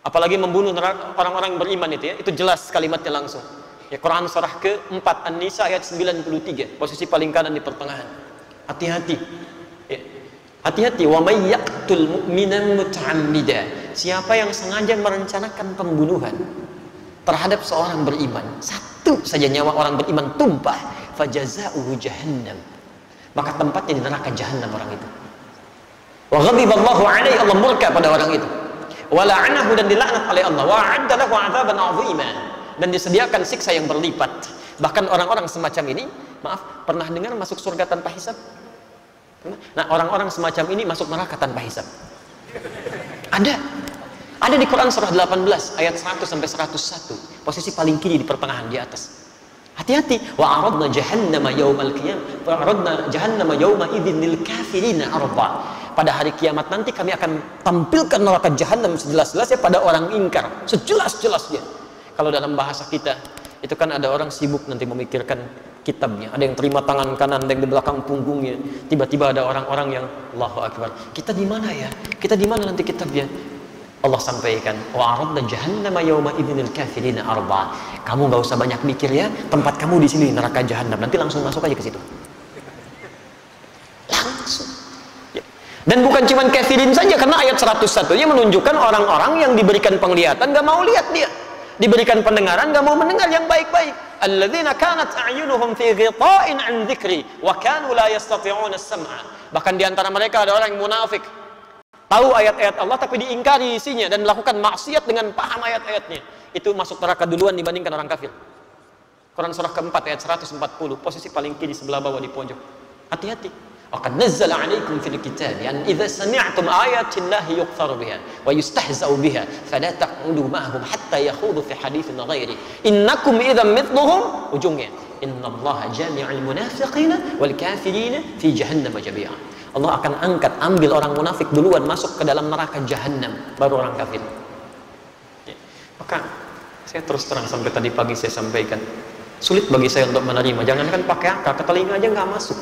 Apalagi membunuh orang-orang beriman itu ya, itu jelas kalimatnya langsung. Ya, Quran surah ke-4 An-Nisa ayat 93, posisi paling kanan di pertengahan. Hati-hati. Ya. Hati-hati, wa may yaqtul mu'minan muta'ammida. Siapa yang sengaja merencanakan pembunuhan terhadap seorang beriman, satu saja nyawa orang beriman tumpah, fajaza'uhu jahannam. Maka tempatnya di neraka jahanam orang itu. Wa ghadiballahu alaihi, Allah murka pada orang itu. Wa la'anahu, dan dilaknat oleh Allah. Wa 'adda lahu 'adzaban 'azima, dan disediakan siksa yang berlipat. Bahkan orang-orang semacam ini, maaf, pernah dengar masuk surga tanpa hisab? Nah, orang-orang semacam ini masuk neraka tanpa hisab. Ada di Quran surah 18 ayat 100 sampai 101, posisi paling kiri di pertengahan di atas. Hati-hati. Wa aradna jahannama yaumal qiyamah, wa aradna jahannama yauma idzin lil kafirina arba. Pada hari kiamat nanti kami akan tampilkan neraka jahanam sejelas-jelasnya pada orang ingkar, sejelas-jelasnya. Kalau dalam bahasa kita itu kan ada orang sibuk nanti memikirkan kitabnya, ada yang terima tangan kanan, ada yang di belakang punggungnya. Tiba-tiba ada orang-orang yang Allahu Akbar, kita di mana ya? Kita di mana nanti kitabnya? Allah sampaikan, wa aradna jahannama yauma idzinil kafirina arba. Kamu nggak usah banyak mikir ya, tempat kamu di sini neraka jahanam. Nanti langsung masuk aja ke situ. Langsung. Ya. Dan bukan cuma kafirin saja, karena ayat 101-nya menunjukkan orang-orang yang diberikan penglihatan nggak mau lihat dia, diberikan pendengaran nggak mau mendengar yang baik-baik. Alladzina kanat a'yunuhum fi ghita'in an dzikri wa kanu la yastati'una as-sam'a. Bahkan di antara mereka ada orang yang munafik, tahu ayat-ayat Allah tapi diingkari isinya dan melakukan maksiat dengan paham ayat-ayatnya. Itu masuk neraka duluan dibandingkan orang kafir. Quran surah keempat ayat 140, posisi paling kiri sebelah bawah di pojok. Hati-hati. Wa qad nazzala 'alaikum fil kitabi an idza sami'tum ayati llahi yuqfaru biha wa yustahza'u biha fala taq'udu ma'ahum hatta yakhudu fi haditsin ghairi innakum idzan mithluhum. Ujungnya, innallaha jami'ul munafiqina wal kafirina fi jahannam jami'a. Allah akan angkat, ambil orang munafik duluan masuk ke dalam neraka jahanam, baru orang kafir. Ya. Maka saya terus terang sampai tadi pagi saya sampaikan, sulit bagi saya untuk menerima. Jangankan pakai akal, ke telinga aja nggak masuk.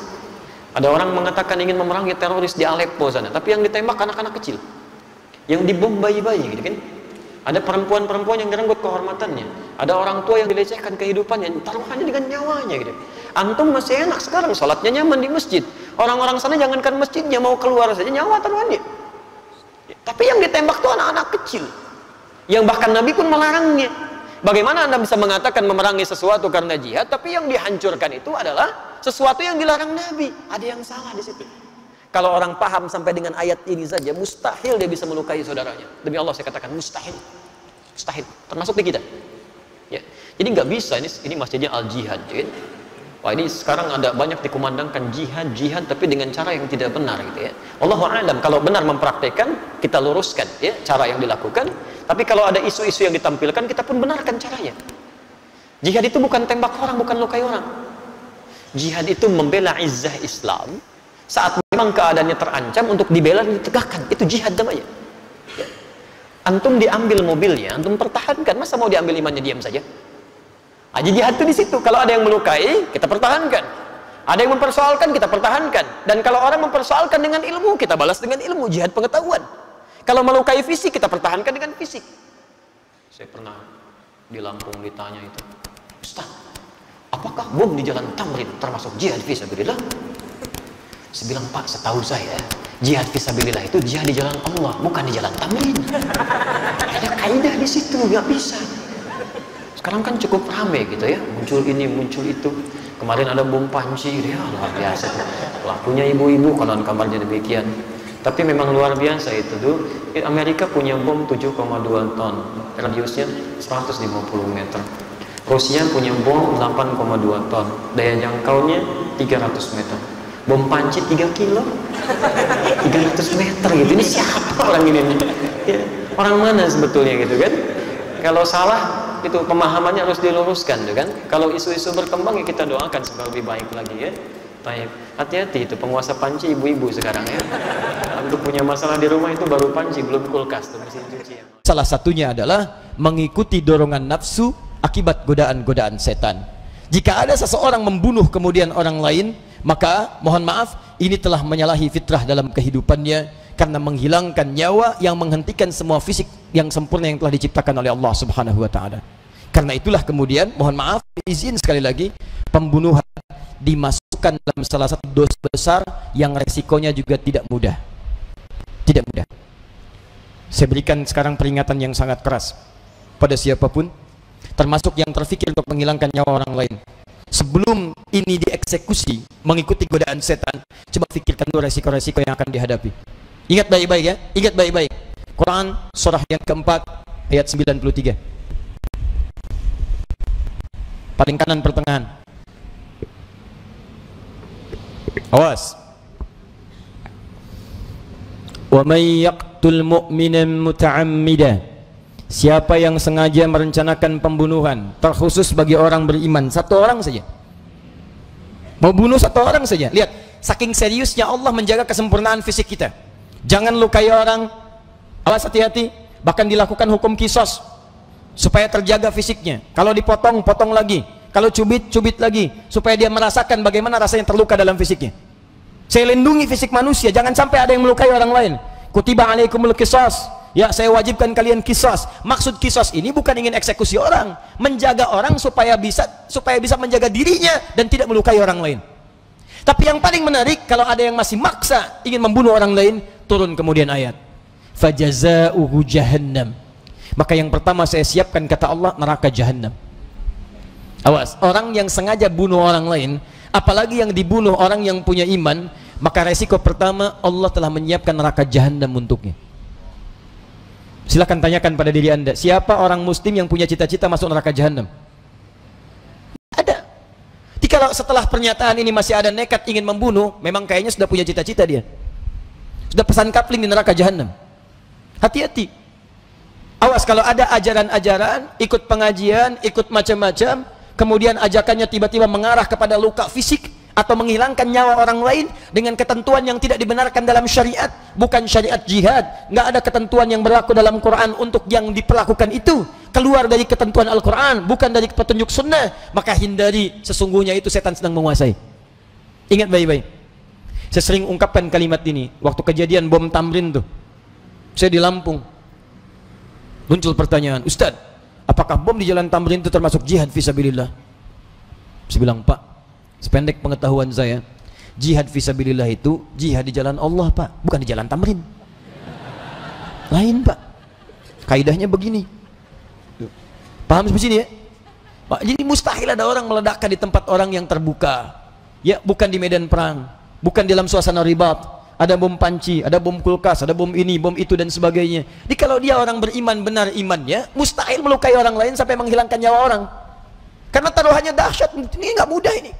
Ada orang mengatakan ingin memerangi teroris di Aleppo sana, tapi yang ditembak anak-anak kecil, yang dibom bayi-bayi, gitu kan? Ada perempuan-perempuan yang direnggut kehormatannya, ada orang tua yang dilecehkan kehidupannya, taruhannya dengan nyawanya, gitu. Antum masih enak sekarang, sholatnya nyaman di masjid. Orang-orang sana jangankan masjidnya, mau keluar saja nyawa taruhannya. Tapi yang ditembak itu anak-anak kecil, yang bahkan Nabi pun melarangnya. Bagaimana Anda bisa mengatakan memerangi sesuatu karena jihad, tapi yang dihancurkan itu adalah sesuatu yang dilarang Nabi? Ada yang salah di situ. Kalau orang paham sampai dengan ayat ini saja, mustahil dia bisa melukai saudaranya. Demi Allah saya katakan mustahil, mustahil. Termasuk di kita. Ya. Jadi nggak bisa. Ini masjidnya Al Jihad. Ya. Wah, ini sekarang ada banyak dikumandangkan jihad tapi dengan cara yang tidak benar, gitu ya. Wallahu a'lam. Kalau benar mempraktekkan, kita luruskan ya cara yang dilakukan. Tapi kalau ada isu-isu yang ditampilkan, kita pun benarkan caranya. Jihad itu bukan tembak orang, bukan lukai orang. Jihad itu membela izzah Islam saat memang keadaannya terancam, untuk dibela dan ditegakkan. Itu jihad namanya. Ya. Antum diambil mobilnya, antum pertahankan. Masa mau diambil imannya diam saja? Jadi jihad itu di situ. Kalau ada yang melukai, kita pertahankan. Ada yang mempersoalkan, kita pertahankan. Dan kalau orang mempersoalkan dengan ilmu, kita balas dengan ilmu. Jihad pengetahuan. Kalau melukai fisik, kita pertahankan dengan fisik. Saya pernah di Lampung ditanya itu, Ustaz, apakah bom di jalan Tamrin termasuk jihad fisabilillah? Saya bilang, Pak, setahu saya jihad fisabilillah itu jihad di jalan Allah, bukan di jalan Tamrin. Ada kaidah di situ, nggak bisa. Sekarang kan cukup rame gitu ya, muncul ini, muncul itu. Kemarin ada bom Panci, ya luar biasa. Pelakunya ibu-ibu, konon kabarnya demikian. Tapi memang luar biasa itu tuh. Amerika punya bom 7,2 ton, radiusnya 150 meter. Rusia punya bom 8,2 ton, daya jangkaunya 300 meter. Bom Panci 3 kilo, 300 meter gitu. Ini siapa orang ini? Ya, orang mana sebetulnya gitu kan? Kalau salah, itu pemahamannya harus diluruskan, kan? Kalau isu-isu berkembang, ya kita doakan supaya lebih baik lagi ya. Baik, hati-hati itu penguasa panci ibu-ibu sekarang ya. Untuk punya masalah di rumah itu baru panci, belum kulkas tuh, mesin cuci. Salah satunya adalah mengikuti dorongan nafsu akibat godaan-godaan setan. Jika ada seseorang membunuh kemudian orang lain, maka mohon maaf, ini telah menyalahi fitrah dalam kehidupannya. karena menghilangkan nyawa yang menghentikan semua fisik yang sempurna yang telah diciptakan oleh Allah Subhanahu wa taala. Karena itulah kemudian, mohon maaf, izin sekali lagi, pembunuhan dimasukkan dalam salah satu dosa besar yang resikonya juga tidak mudah. Tidak mudah. Saya berikan sekarang peringatan yang sangat keras pada siapapun, termasuk yang terfikir untuk menghilangkan nyawa orang lain. Sebelum ini dieksekusi mengikuti godaan setan, coba fikirkan dulu resiko-resiko yang akan dihadapi. Ingat baik-baik ya, ingat baik-baik. Quran surah yang keempat ayat 93. Paling kanan pertengahan. Awas. Wa may yaqtul mu'minan muta'ammida. Siapa yang sengaja merencanakan pembunuhan, terkhusus bagi orang beriman, satu orang saja. Mau bunuh satu orang saja. Lihat, saking seriusnya Allah menjaga kesempurnaan fisik kita. Jangan lukai orang. Awas, hati-hati. Bahkan dilakukan hukum kisos supaya terjaga fisiknya. Kalau dipotong, potong lagi. Kalau cubit, cubit lagi, supaya dia merasakan bagaimana rasanya terluka dalam fisiknya. Saya lindungi fisik manusia, jangan sampai ada yang melukai orang lain. Kutiba alaikumul qisas. Ya, saya wajibkan kalian kisos. Maksud kisos ini bukan ingin eksekusi orang, menjaga orang supaya bisa menjaga dirinya dan tidak melukai orang lain. Tapi yang paling menarik, kalau ada yang masih maksa ingin membunuh orang lain, turun kemudian ayat fajazauhu jahannam. Maka yang pertama saya siapkan, kata Allah, neraka jahannam. Awas, orang yang sengaja bunuh orang lain, apalagi yang dibunuh orang yang punya iman, maka resiko pertama, Allah telah menyiapkan neraka jahannam untuknya. Silakan tanyakan pada diri Anda, siapa orang muslim yang punya cita-cita masuk neraka jahannam? Ada. Kalau setelah pernyataan ini masih ada nekat ingin membunuh, memang kayaknya sudah punya cita-cita dia. Sudah pesan kapling di neraka jahannam. Hati-hati. Awas kalau ada ajaran-ajaran, ikut pengajian, ikut macam-macam, kemudian ajakannya tiba-tiba mengarah kepada luka fisik atau menghilangkan nyawa orang lain dengan ketentuan yang tidak dibenarkan dalam syariat, bukan syariat jihad, nggak ada ketentuan yang berlaku dalam Quran untuk yang diperlakukan itu, keluar dari ketentuan Al-Quran, bukan dari petunjuk sunnah, maka hindari, sesungguhnya itu setan sedang menguasai. Ingat baik-baik. Saya sering ungkapkan kalimat ini waktu kejadian bom Tamrin tuh. Saya di Lampung, muncul pertanyaan, Ustadz, apakah bom di jalan Tamrin itu termasuk jihad fisabilillah? Saya bilang, Pak, sependek pengetahuan saya, jihad fisabilillah itu jihad di jalan Allah, Pak, bukan di jalan Tamrin. Lain, Pak. Kaidahnya begini. Paham sampai sini ya? Pak, jadi mustahil ada orang meledakkan di tempat orang yang terbuka. Ya, bukan di medan perang, bukan dalam suasana ribat. Ada bom panci, ada bom kulkas, ada bom ini, bom itu dan sebagainya. Jadi kalau dia orang beriman, benar imannya, mustahil melukai orang lain sampai menghilangkan nyawa orang. Karena taruhannya dahsyat, ini nggak mudah ini.